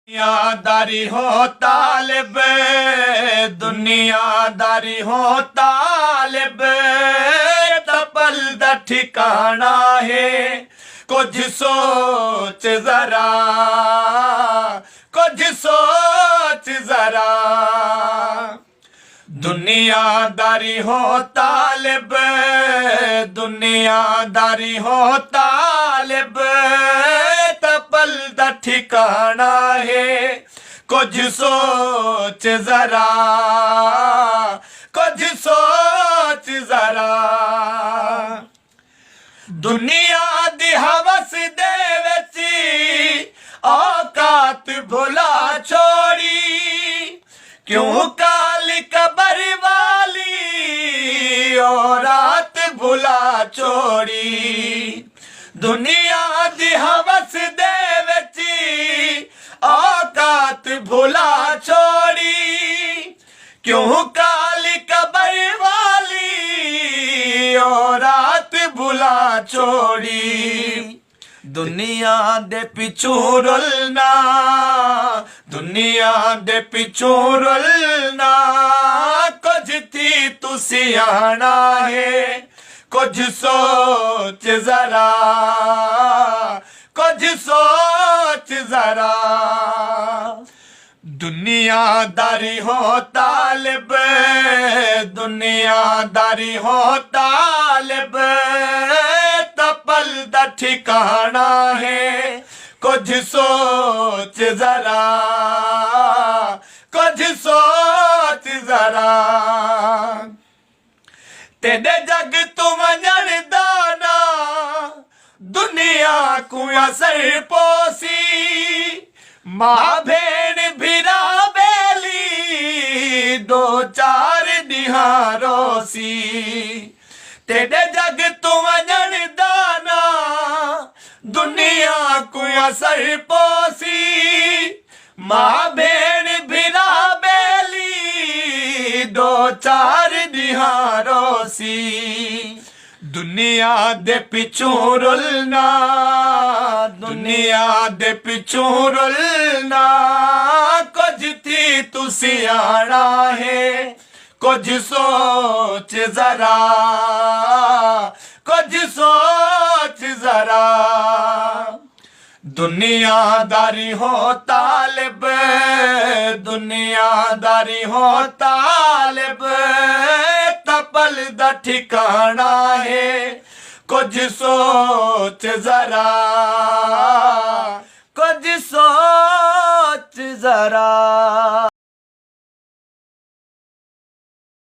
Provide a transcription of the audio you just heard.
दुनियादारी हो तालिब, दुनियादारी हो तालिब, तपल दा ठिकाना है। कुछ सोच जरा, कुछ सोच जरा। दुनियादारी हो तालिब, दुनियादारी हो तालिब, तपल दा ठिकाना है। कुछ सोच जरा, कुछ सोच जरा। दुनिया दी हवस दे विच औकात भुला छोड़ी, क्यों काली कबर वाली ओ रात भुला छोड़ी। दुनिया दी हवस दे विच औकात भुला छोड़ी, क्यों काली कबर वाली ओ रात भुला छोड़ी। दुनिया दे पिछू रुलना, दुनिया दे पिछू रुलना, कुछ थी तू सियाना है। कुछ सोच जरा, कुछ सोच जरा। दुनियादारी हो तालिब, दुनियादारी हो तालिब, तपल दा ठिकाना है। कुछ सोच जरा, कुछ सोच जरा। तेरे जग तू वंजण दाना, दुनिया को असर पोसी। मां भेण भिरा बेली, दो चार दिहारोसी। तेरे जग तू वंजण दाना, दुनिया को असर पोसी। मां भेण भिरा बेली, दो चार दिहारोसी। दुनिया दे पिछू रुलना, दुनिया दे पिछू रुलना, कुछ थी तू सियाना है। कुछ सोच जरा, कुछ सोच जरा। दुनियादारी हो तालिब, दुनियादारी हो तालिब, तपल दा ठिकाना है। कुछ सोच जरा, कुछ सोच जरा।